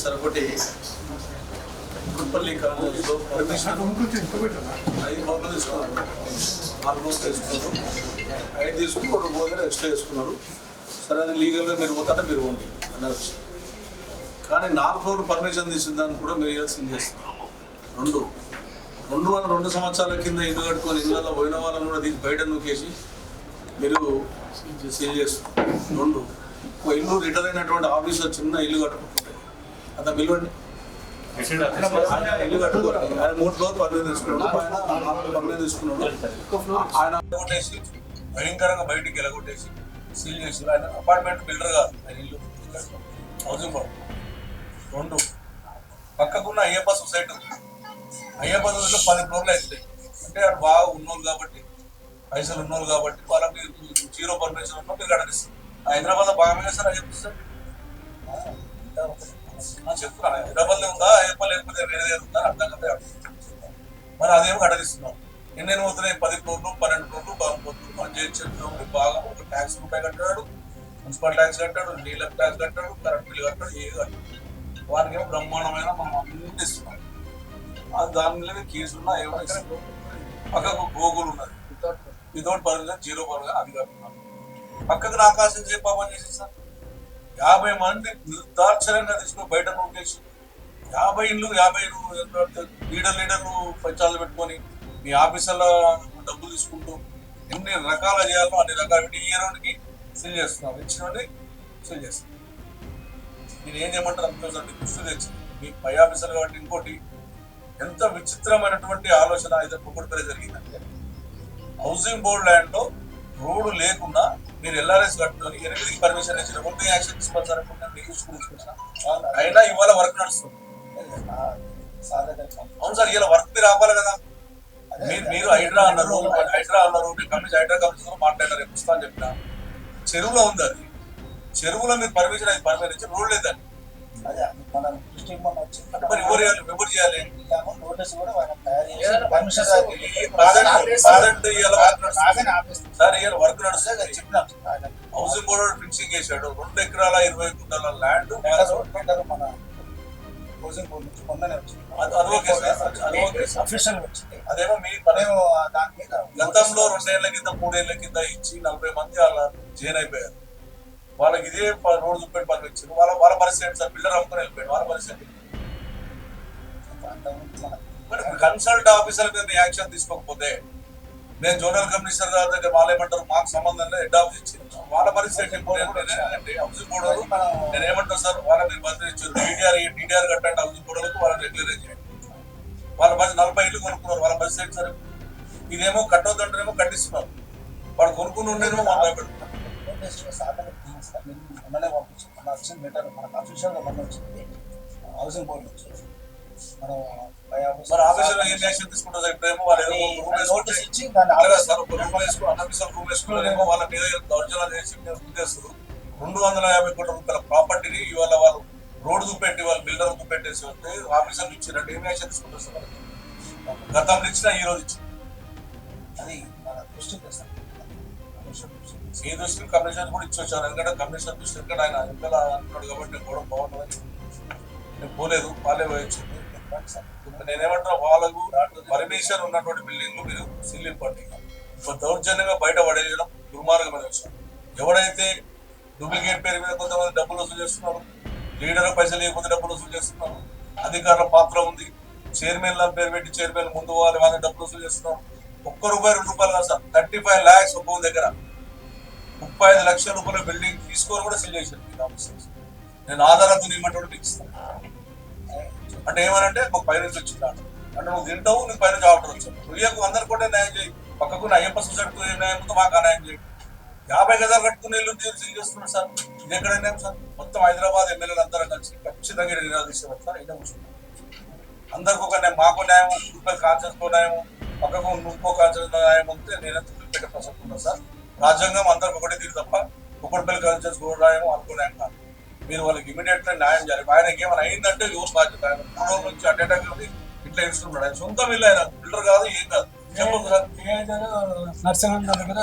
Sir ఒకటి కుప్పల్లి కాలేజీలో permission 5 పనులు తీసుకున్నారు, 4 రోజులు తీసుకున్నారు, 5 తీసుకుని 2 రోజులు ఎక్స్ట్రా వేసుకున్నారు. సరే అది లీగల్గా మీరు పోతారా మీరు పోండి అన్నారు. కానీ 4 రోజులు పర్మిషన్ తీసిన దాన్ని కూడా మీరు ఇవ్వాల్సింది చేస్తున్నారు. 2 సంవత్సరాల కింద ఇల్లు కట్టుకొని ఇళ్ళలో పోయిన వాళ్ళని కూడా దీన్ని బయట నూకేసి మీరు సీల్ చేస్తున్నారు. 2 ఇల్లు రిటర్న్ అయినటువంటి ఆఫీసర్ చిన్న ఇల్లు కట్టుకుంటుంటే అంత పిలవండి, ఇల్లు కట్టుకోండి. ఆయన 3 రోజులు పర్మిషన్ తీసుకున్నాడు, ఆయన 4 రోజులు పర్మిషన్ తీసుకున్నాడు. ఆయన కొట్టేసి భయంకరంగా బయటికి వెళ్ళగొట్టేసి సీల్ చేసి ఆయన అపార్ట్మెంట్ బిల్డర్ కాదు, ఆయన ఇల్లు హౌసింగ్ బోర్డు. 2 పక్కకున్న అయ్యప్ప సొసైటీ ఉంది, అయ్యప్ప సొసైటీలో 10 ఫ్లోర్లు అవుతాయి. అంటే అది బాగా ఉన్నోళ్ళు కాబట్టి, పైసలు ఉన్నోళ్ళు కాబట్టి వాళ్ళకి 0 పర్మిషన్ ఉన్నా మీరు అడగిస్తారు. హైదరాబాద్ బాగా సార్ అని చెప్తారు, చెప్తున్నా హైదరాబాద్ లో ఉందా అయ్యప్ప లేకపోతే వేరే ఉందా అర్థం కదా. మరి అదేమో అడగిస్తున్నాం. ఎన్నెన్ని పోతున్నాయి, 10 ఫ్లోర్లు 12 ఫ్లోర్లు పోతుంది. మన చేతిలో బాగా ఒక ట్యాక్స్ రూపాయి కట్టాడు, మున్సిపల్ ట్యాక్స్ కట్టాడు, నీళ్ళ ట్యాక్స్ కట్టాడు, కరెంట్ బిల్లు కట్టాడు, ఏది కట్టాడు. వారికి ఏమో బ్రహ్మాండమైన మనం అన్ని ఇస్తున్నాం. దాని మీద కేసులున్నా ఏమైనా పక్కకు గోగులు ఉన్నది, వితౌట్ పర్మిషన్ 0 పర్మిషన్ అది కట్టున్నాం. పక్కకు ఆకాశం చేసి పాపం చేసేసారు. 50 మంది నిర్దాక్షరంగా తీసుకుని బయట నోకేసి 50 ఇళ్ళు 50 లీడర్లు పంచాలు పెట్టుకొని మీ ఆఫీసుల డబ్బులు తీసుకుంటూ ఎన్ని రకాలు చేయాలో అన్ని రకాలు పెట్టి ఈ రోజుకి సీల్ చేస్తున్నారు. ఇచ్చినోడి సీల్ చేస్తున్నారు. నేను ఏం చేయమంటారు అనుకోండి, దృష్టి తెచ్చి మీ పై ఆఫీసర్ కాబట్టి. ఇంకోటి ఎంత విచిత్రమైనటువంటి ఆలోచన అయితే కుక్కడిపల్లి జరిగిందంటే, హౌసింగ్ బోర్డు ల్యాండ్ లో రోడ్డు లేకుండా మీరు ఎల్ఆర్ఎస్ కట్టుకొని 8కి పర్మిషన్ ఇచ్చిన ముందు యాక్షన్ తీసుకోవాలి సార్ అనుకుంటున్నాను. అయినా ఇవాళ వర్క్ నడుస్తుంది. అవును సార్, ఇవాళ వర్క్ మీరు ఆపాలి కదా. మీరు హైడ్రా అన్నారు, హైడ్రా కమిషన్ మాట్లాడారు, పుస్తకాలు చెప్పిన చెరువులో ఉంది. అది చెరువులో మీరు పర్మిషన్ అది పర్మిషన్ ఇచ్చి రోడ్ లేదండి. మరి ఎవరు చేయాలి? సార్ ఇవాళ వర్క్ నడుస్తుంది. హౌసింగ్ బోర్డు ఫిక్సింగ్ చేశాడు. 2 ఎకరాల 20 గుంటల ల్యాండ్ అదేమో మీ పనేమో దాని మీద గతంలో 2 ఏళ్ల కింద 3 ఏళ్ల కింద ఇచ్చి 40 మంది అలా జైన్ అయిపోయారు. వాళ్ళకి ఇదే రోడ్డు చూపెట్టి పంపించారు. వాళ్ళ పరిస్థితి సార్, బిల్డర్ అమ్ముకొని వెళ్ళిపోయాడు. వాళ్ళ పరిస్థితి కన్సల్ట్ ఆఫీసర్ మీద యాక్షన్ తీసుకోకపోతే, నేను జోనల్ కమిషనర్ గారి దగ్గర వాళ్ళు ఏమంటారు, మాకు సంబంధం లేదు, హెడ్ ఆఫీస్ ఇచ్చింది. వాళ్ళ పరిస్థితి హౌసింగ్ బోర్డు నేను ఏమంటారు సార్, వాళ్ళ మీరు బదిలీ ఇచ్చారు. టీడీఆర్ కట్టండి హౌసింగ్ బోర్డులకు, వాళ్ళని రెగ్యులరైజ్ చేయండి. వాళ్ళ పరిస్థితి 40 ఇళ్ళు కొనుక్కున్నారు. వాళ్ళ పరిస్థితి సార్, ఇదేమో కట్టొద్దంటేనేమో కట్టిస్తున్నారు. వాడు కొనుక్కుని ఉండేమో వాళ్ళు భయపెడుతున్నారు. హౌసింగ్ బోర్డు మరి ఆఫీసులో ఏం యాక్షన్ తీసుకుంటారు సార్? ఇప్పుడేమో వాళ్ళు రూమ్ వేసుకున్నారేమో వాళ్ళ మీద దౌర్జన్యాలు చేసి ఉద్దేశం 250 కోట్ల రూపాయల ప్రాపర్టీని ఇవాళ వాళ్ళు రోడ్డు చూపెట్టి వాళ్ళు బిల్డర్ చూపెట్టేసి వస్తే ఆఫీసర్లు ఇచ్చినట్టు ఏం యాక్షన్ తీసుకుంటారు సార్? గతంలో ఇచ్చినా ఈ రోజు ఇచ్చింది. అది మన దృష్టికి తెస్తాం. ఈ దృష్టికి కమిషన్ కూడా ఇచ్చి వచ్చాను. ఎందుకంటే కమిషన్ దృష్టి ఎందుకంటే ఆయన ఇంకా అంటున్నాడు కాబట్టి నేను కూడా బాగుంటుంది. నేను పోలేదు, వాళ్ళే వచ్చింది. నేనేమంటున్నా, వాళ్ళకు పర్మిషన్ ఉన్నటువంటి బిల్డింగ్లు మీరు సీల్ ఇవ్వండి. ఇప్పుడు దౌర్జన్యంగా బయట పడేయడం దుర్మార్గమైన విషయం. ఎవడైతే డూప్లికేట్ పేరు మీద కొంతమంది డబ్బులు వసూలు చేస్తున్నారు, లీడర్ పైసలు లేకపోతే డబ్బులు వసూలు చేస్తున్నారు, అధికారుల పాత్ర ఉంది, చైర్మన్ల పేరు పెట్టి చైర్మన్ ముందు వాళ్ళ డబ్బులు వసూలు చేస్తున్నారు. ₹1 ₹2 కాదు సార్, 35 lakhs ఒక్కో దగ్గర 35 లక్షల రూపాయల బిల్డింగ్ తీసుకొని కూడా సీల్ చేశారు. నేను ఆధారంతో ఇవ్వమంటే మీకు ఇస్తాను అంటే ఏమనంటే మాకు పైనుంచి వచ్చిందా అంటే నువ్వు తింటావు, నీకు పైనుంచి ఆర్డర్ వచ్చావు. నువ్వు అందరు కూడా న్యాయం చేయి. పక్కకున్న అయ్యప్ప సొసైటీతో న్యాయం మాకు న్యాయం చేయి. 50 గజాలు కట్టుకుని ఇల్లు సీల్ చేస్తున్నాడు సార్. ఇది ఎక్కడైనా సార్? మొత్తం హైదరాబాద్ ఎమ్మెల్యేలు అందరం కలిసి ఖచ్చితంగా నిరాలు తీసేవారు సార్. అయినా కూర్చున్నాం అందరికి ఒక న్యాయం, మాకు న్యాయం, రూపాయలు కాన్సెన్స్కో న్యాయం, పక్కకు ఇంకో కాన్సెన్స్ న్యాయం ఉంటే నేనైతే పెట్టే ప్రసక్తి ఉన్నా సార్. రాజ్యాంగం అందరికి ఒకటే తీరు తప్ప కుక్కడిపల్లి కాన్సెన్స్ న్యాయం అనుకో న్యాయం కాదు. మీరు వాళ్ళకి ఇమీడియట్ గా న్యాయం చేయాలి. ఆయనకి ఏమైనా అయిందంటే యువత బాధ్యత. ఆయన 3 రోజుల నుంచి అటాక్ ఇట్లా ఇస్తున్నాడు. ఆయన సొంతం ఇల్లు, ఆయన బిల్డర్ కాదు, ఏం కాదు. చెప్పండి సార్. నర్సింగ్ దగ్గర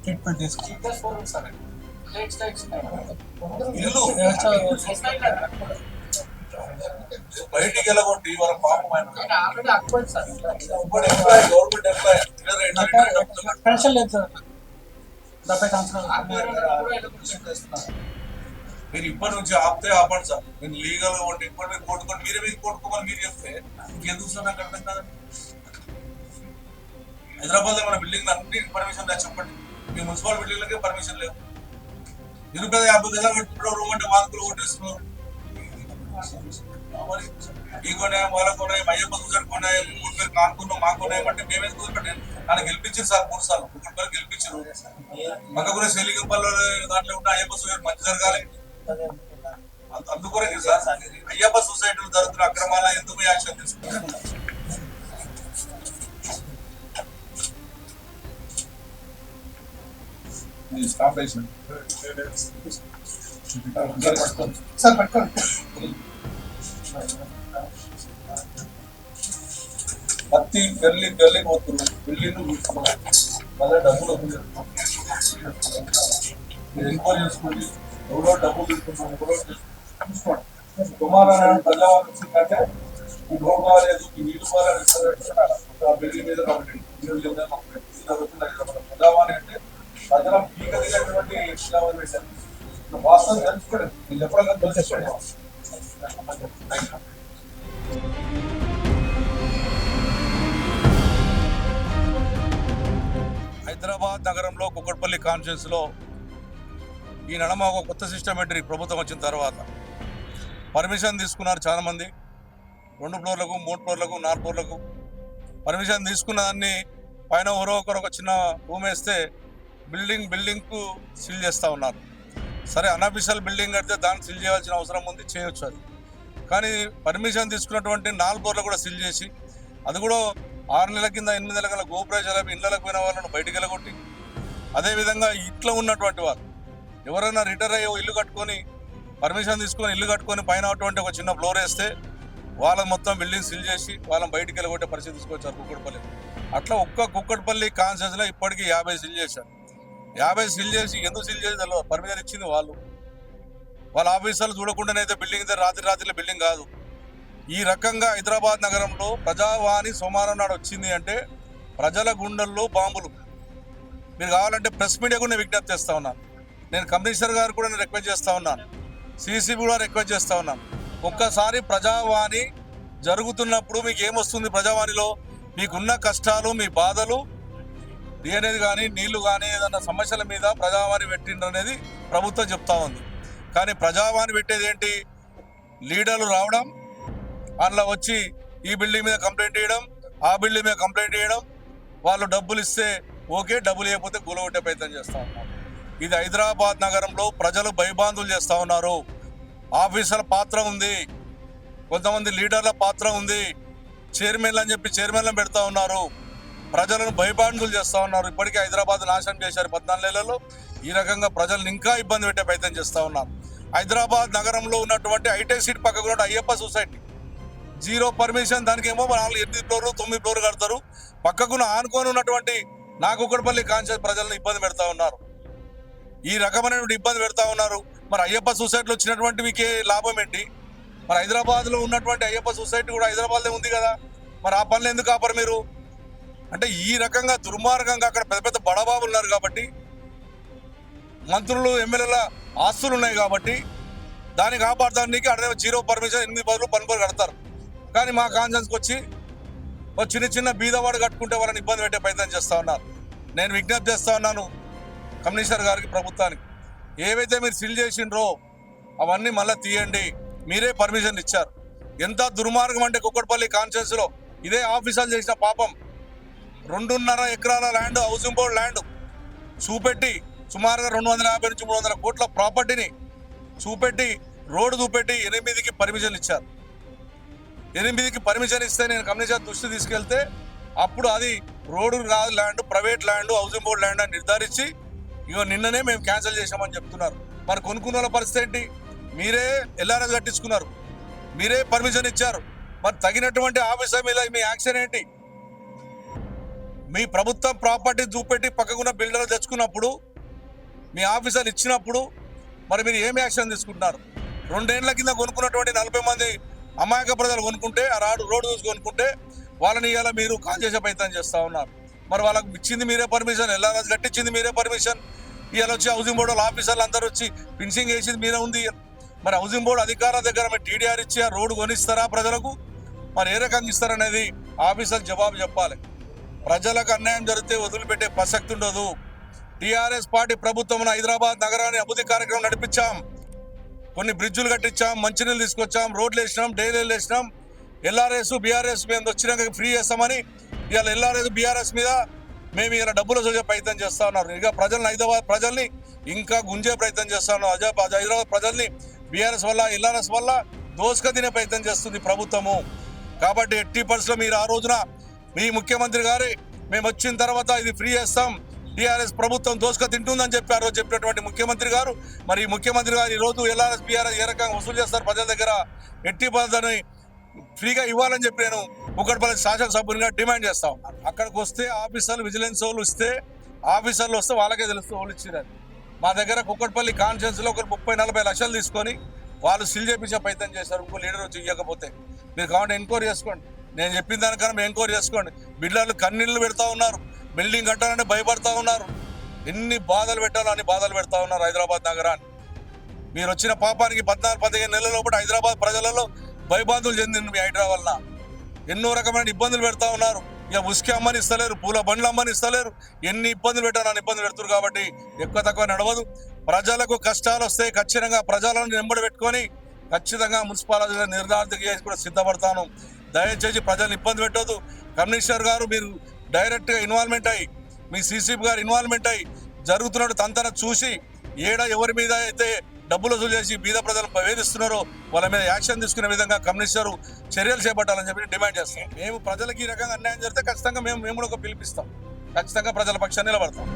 ట్రీట్మెంట్ తీసుకుంటాం ఇల్లు బయటికి వెళ్ళగొట్టి వాళ్ళ పాపం ఆయన ఆల్రెడీ అక్వైర్ సార్ ఇప్పుడు ఎంప్లాయీ గవర్నమెంట్ ఎంప్లాయీ పెన్షన్ లేదు సార్ 70 సంవత్సరాలు మీరు ఇప్పటి నుంచి ఆపండి సార్. నేను లీగల్ గా ఉంటే ఇప్పటి నుంచి కొట్టుకొని మీరే మీరు కొట్టుకోమని మీరు చెప్తే ఇంకెందుకు సార్ నాకు అర్థం కాదు. హైదరాబాద్ లో మన బిల్డింగ్ అన్ని పర్మిషన్ లేదు చెప్పండి. మీ మున్సిపల్ బిల్డింగ్లకే పర్మిషన్ లేవు. 50 గజాలు కట్టుకుంటారు రూమ్ అంటే వాదుకులు ఓటేస్తున్నారు. ఈ కొనే వాళ్ళ కొనే అయ్యప్ప చూసారు కొనే 3 పేరు కానుకున్నాం మాకు కొనే అంటే మేమే చూపెట్టాను. నన్ను గెలిపించారు సార్ 3 సార్లు 3 పేరు గెలిపించారు. పక్కకునే సెలిగంపల్లో దాంట్లో ఉన్న అయ్యప్ప సొసైటీ మంచి జరగాలి. అందుకొరకే సార్ అయ్యప్ప సొసైటీలో జరుగుతున్న అక్రమాల ఎందుకు యాక్షన్ తీసుకుంటారు. సార్ పట్టుకోండి. ప్రతి గల్లి పోతున్నారు బిల్డింగ్ చూస్తున్నారు మళ్ళీ డబ్బులు మీరు ఎంక్వైరీ చేసుకోండి. ఎవరో డబ్బులు తీసుకుంటున్నారు ఎవరో చూసుకోండి. తుమారా ప్రజావాళ్ళు వచ్చిందంటే ఈ రోడ్ కాలేదు ఈ నీళ్ళు కాలేదు బిల్డింగ్ మీద కాబట్టి ప్రజావాణి అంటే ప్రజల పీక దిగేటువంటి వాస్తవం తెలుసుకోండి. మీరు ఎప్పుడైనా తెలుసుకోండి. హైదరాబాద్ నగరంలో కుక్కట్పల్లి కాన్ఫరెన్స్ లో ఈ నడమ ఒక కొత్త సిస్టమేటరీ ప్రభుత్వం వచ్చిన తర్వాత పర్మిషన్ తీసుకున్నారు చాలా మంది. 2 ఫ్లోర్లకు 3 ఫ్లోర్లకు 4 ఫ్లోర్లకు పర్మిషన్ తీసుకున్న దాన్ని పైన ఒకరు ఒక చిన్న రూమ్ వేస్తే బిల్డింగ్ కు సీల్ చేస్తూ ఉన్నారు. సరే అన్అఫీషియల్ బిల్డింగ్ కడితే దాన్ని సీల్ చేయాల్సిన అవసరం ఉంది, చేయొచ్చు అది. కానీ పర్మిషన్ తీసుకున్నటువంటి 4 ఫ్లోర్లు కూడా సీల్ చేసి అది కూడా 6 నెలల కింద 8 నెలల కల్లా గోప్రజలకు ఇళ్ళకు పోయిన వాళ్ళను బయటికి వెళ్ళగొట్టి అదేవిధంగా ఇట్లా ఉన్నటువంటి వాళ్ళు ఎవరైనా రిటైర్ అయ్యో ఇల్లు కట్టుకొని పర్మిషన్ తీసుకొని ఇల్లు కట్టుకొని పైన అటువంటి ఒక చిన్న ఫ్లోర్ వేస్తే వాళ్ళని మొత్తం బిల్డింగ్ సీల్ చేసి వాళ్ళని బయటికి వెళ్ళగొట్టే పరిస్థితి తీసుకొచ్చారు కుక్కట్పల్లి. అట్లా ఒక్క కుక్కట్పల్లి కాన్స్టిట్యూన్సీలో ఇప్పటికీ 50 సీల్ చేశారు. 50 సీల్ చేసి ఎందుకు సీల్ చేసి తెలియదు. పర్మిషన్ ఇచ్చింది వాళ్ళ ఆఫీసర్లు చూడకుండానైతే బిల్డింగ్ రాత్రిలో బిల్డింగ్ కాదు. ఈ రకంగా హైదరాబాద్ నగరంలో ప్రజావాణి సోమవారం నాడు వచ్చింది అంటే ప్రజల గుండెల్లో బాంబులు. మీరు కావాలంటే ప్రెస్ మీడియా కూడా నేను విజ్ఞప్తి చేస్తా ఉన్నాను. నేను కమిషనర్ గారు కూడా నేను రిక్వెస్ట్ చేస్తా ఉన్నాను, సిసిబి కూడా రిక్వెస్ట్ చేస్తా ఉన్నాను. ఒక్కసారి ప్రజావాణి జరుగుతున్నప్పుడు మీకు ఏమొస్తుంది, ప్రజావాణిలో మీకున్న కష్టాలు మీ బాధలు అనేది కానీ నీళ్లు కానీ ఏదన్నా సమస్యల మీద ప్రజావాణి పెట్టిండ్రు అనేది ప్రభుత్వం చెప్తా ఉంది. కానీ ప్రజావాణి పెట్టేది ఏంటి, లీడర్లు రావడం అందులో వచ్చి ఈ బిల్డింగ్ మీద కంప్లైంట్ చేయడం ఆ బిల్డింగ్ మీద కంప్లైంట్ చేయడం, వాళ్ళు డబ్బులు ఇస్తే ఓకే, డబ్బులు ఇవ్వకపోతే కూలగొట్టే ప్రయత్నం చేస్తూ ఉన్నారు. ఇది హైదరాబాద్ నగరంలో ప్రజలు భయభ్రాంతులు చేస్తూ ఉన్నారు. ఆఫీసర్ల పాత్ర ఉంది, కొంతమంది లీడర్ల పాత్ర ఉంది, చైర్మన్లు అని చెప్పి చైర్మన్లను పెడతా ఉన్నారు, ప్రజలను భయభ్రాంతులు చేస్తూ ఉన్నారు. ఇప్పటికే హైదరాబాద్ నాశనం చేశారు 14 నెలల్లో. ఈ రకంగా ప్రజలను ఇంకా ఇబ్బంది పెట్టే ప్రయత్నం చేస్తూ ఉన్నారు. హైదరాబాద్ నగరంలో ఉన్నటువంటి హైటెక్ సిటీ పక్కకు ఉన్న అయ్యప్ప సొసైటీ 0 పర్మిషన్, దానికి ఏమో 8 ఫ్లోర్లు 9 ఫ్లోర్లు కడతారు. పక్కకున్న ఆనుకొని ఉన్నటువంటి కుక్కట్పల్లి కాన్షియస్ ప్రజలను ఇబ్బంది పెడతా ఉన్నారు. ఈ రకమైనటువంటి ఇబ్బంది పెడతా ఉన్నారు. మరి అయ్యప్ప సొసైటీలో వచ్చినటువంటి మీకే లాభం ఏంటి? మరి హైదరాబాద్లో ఉన్నటువంటి అయ్యప్ప సొసైటీ కూడా హైదరాబాద్లో ఉంది కదా, మరి ఆ పనులు ఎందుకు ఆపరు మీరు? అంటే ఈ రకంగా దుర్మార్గంగా అక్కడ పెద్ద పెద్ద బడబాబులు ఉన్నారు కాబట్టి, మంత్రులు ఎమ్మెల్యేల ఆస్తులు ఉన్నాయి కాబట్టి దాన్ని కాపాడడానికి అదే 0 పర్మిషన్ 8 బదులు 12 కడతారు. కానీ మా కాన్షియన్స్కి వచ్చి చిన్న బీదవాడు కట్టుకుంటే వాళ్ళని ఇబ్బంది పెట్టే ప్రయత్నం చేస్తూ ఉన్నారు. నేను విజ్ఞప్తి చేస్తూ ఉన్నాను కమిషనర్ గారికి, ప్రభుత్వానికి, ఏవైతే మీరు సీల్ చేసిండ్రో అవన్నీ మళ్ళీ తీయండి. మీరే పర్మిషన్ ఇచ్చారు. ఎంత దుర్మార్గం అంటే కుక్కట్పల్లి కాన్స్టిట్యున్సీలో ఇదే ఆఫీసర్లు చేసిన పాపం. 2.5 ఎకరాల ల్యాండ్, హౌసింగ్ బోర్డు ల్యాండ్ చూపెట్టి సుమారుగా 250 నుంచి 300 కోట్ల ప్రాపర్టీని చూపెట్టి రోడ్డు చూపెట్టి 8కి పర్మిషన్ ఇచ్చారు. 8కి పర్మిషన్ ఇస్తే నేను కమిషనర్ దృష్టి తీసుకెళ్తే అప్పుడు అది రోడ్డు కాదు, land, private land, housing board land అని నిర్ధారించి ఇగో నిన్ననే మేము క్యాన్సిల్ చేసామని చెప్తున్నారు. మరి కొనుక్కున్న వాళ్ళ పరిస్థితి ఏంటి? మీరే ఎల్ఆర్ఎస్ కట్టించుకున్నారు, మీరే పర్మిషన్ ఇచ్చారు. మరి తగినటువంటి ఆఫీసర్ మీద మీ యాక్షన్ ఏంటి? మీ ప్రభుత్వం ప్రాపర్టీ చూపెట్టి పక్కకున్న బిల్డర్లు తెచ్చుకున్నప్పుడు, మీ ఆఫీసర్లు ఇచ్చినప్పుడు మరి మీరు ఏం యాక్షన్ తీసుకుంటున్నారు? 2 ఏళ్ల కింద కొనుక్కున్నటువంటి 40 మంది అమాయక ప్రజలు కొనుక్కుంటే ఆ రోడ్డు చూసి కొనుక్కుంటే వాళ్ళని ఇలా మీరు కాల్ చేసే ప్రయత్నం చేస్తూ ఉన్నారు. మరి వాళ్ళకి ఇచ్చింది మీరే పర్మిషన్, ఎల్ఆర్ఎస్ కట్టించింది మీరే పర్మిషన్. ఇవాళ వచ్చి హౌసింగ్ బోర్డు ఆఫీసర్లు అందరూ వచ్చి ఫినిషింగ్ వేసింది మీరే ఉంది. మరి హౌసింగ్ బోర్డు అధికారుల దగ్గర మరి టీడీఆర్ ఇచ్చి ఆ రోడ్డు కొనిస్తారా ప్రజలకు? మరి ఏ రకంగా ఇస్తారనేది ఆఫీసర్లు జవాబు చెప్పాలి. ప్రజలకు అన్యాయం జరిగితే వదిలిపెట్టే ప్రసక్తి ఉండదు. టీఆర్ఎస్ పార్టీ ప్రభుత్వం హైదరాబాద్ నగరాన్ని అభివృద్ధి కార్యక్రమం నడిపించాం, కొన్ని బ్రిడ్జులు కట్టించాం, మంచినీళ్ళు తీసుకొచ్చాం, రోడ్లు వేసినాం, డ్రైనేజీలు వేసినాం. ఎల్ఆర్ఎస్ బీఆర్ఎస్ మీద వచ్చినాక ఫ్రీ చేస్తామని ఇవాళ ఎల్ఆర్ఎస్ బీఆర్ఎస్ మీద మేము ఇలా డబ్బులు చూసే ప్రయత్నం చేస్తా ఉన్నారు. ఇక ప్రజల్ని హైదరాబాద్ ప్రజల్ని ఇంకా గుంజే ప్రయత్నం చేస్తా ఉన్నాం. హైదరాబాద్ ప్రజల్ని బీఆర్ఎస్ వల్ల ఎల్ఆర్ఎస్ వల్ల దోసుక తినే ప్రయత్నం చేస్తుంది ప్రభుత్వము. కాబట్టి 80% మీరు ఆ రోజున మీ ముఖ్యమంత్రి గారే మేము వచ్చిన తర్వాత ఇది ఫ్రీ చేస్తాం, టీఆర్ఎస్ ప్రభుత్వం దోసుక తింటుందని చెప్పి ఆ రోజు చెప్పినటువంటి ముఖ్యమంత్రి గారు, మరి ముఖ్యమంత్రి గారు ఈ రోజు ఎల్ఆర్ఎస్ బీఆర్ఎస్ ఏ రకంగా వసూలు చేస్తారు ప్రజల దగ్గర, 80% ఫ్రీగా ఇవ్వాలని చెప్పి నేను కుక్కట్పల్లి శాసనసభ్యునిగా డిమాండ్ చేస్తాం. అక్కడికి వస్తే ఆఫీసర్లు విజిలెన్స్ వాళ్ళు ఇస్తే ఆఫీసర్లు వస్తే వాళ్ళకే తెలుస్తూ వాళ్ళు ఇచ్చిరని. మా దగ్గర కుక్కట్పల్లి కాన్ఫరెన్స్లో ఒక 30-40 లక్షలు తీసుకొని వాళ్ళు సిల్ చేపించే ప్రయత్నం చేశారు. ఇంకో లీడర్ వచ్చి ఇవ్వకపోతే మీరు కావాలంటే ఎంక్వైరీ చేసుకోండి. నేను చెప్పిన దానికన్నా ఎంక్వైరీ చేసుకోండి. బిడ్డలు కన్నీళ్లు పెడతా ఉన్నారు, బిల్డింగ్ కట్టాలంటే భయపడతా ఉన్నారు. ఎన్ని బాధలు పెట్టాలో అన్ని బాధలు పెడతా ఉన్నారు హైదరాబాద్ నగరాన్ని. మీరు వచ్చిన పాపానికి 14-15 నెలల లోపల హైదరాబాద్ ప్రజలలో భయబాధలు చెందింది మీ హైదరాబాద్ వల్ల. ఎన్నో రకమైన ఇబ్బందులు పెడతా ఉన్నారు. ఇక ఉసుకి అమ్మని ఇస్తలేరు, పూల బండ్లు అమ్మని ఇస్తలేరు. ఎన్ని ఇబ్బందులు పెట్టాలని ఇబ్బందులు పెడుతున్నారు. కాబట్టి ఎక్కువ తక్కువ నడవదు. ప్రజలకు కష్టాలు వస్తే ఖచ్చితంగా ప్రజలను వెంబడి పెట్టుకొని ఖచ్చితంగా మున్సిపాలిటీ నిర్ధారణ చేసి కూడా సిద్ధపడతాను. దయచేసి ప్రజలను ఇబ్బంది పెట్టొద్దు. కమిషనర్ గారు మీరు డైరెక్ట్గా ఇన్వాల్వ్మెంట్ అయ్యి, మీ సీసీపీ గారు ఇన్వాల్వ్మెంట్ అయ్యి జరుగుతున్నట్టు తంతన చూసి ఎవరి మీద అయితే డబ్బులు వసూలు చేసి బీద ప్రజలను వేధిస్తున్నారో వాళ్ళ మీద యాక్షన్ తీసుకునే విధంగా కమిషనర్ చర్యలు చేపట్టాలని చెప్పి డిమాండ్ చేస్తాం. మేము ప్రజలకు ఈ రకంగా అన్యాయం జరిగితే ఖచ్చితంగా మేము కూడా ఒక పిలిపిస్తాం, ఖచ్చితంగా ప్రజల పక్షాన్ని నిలబడతాం.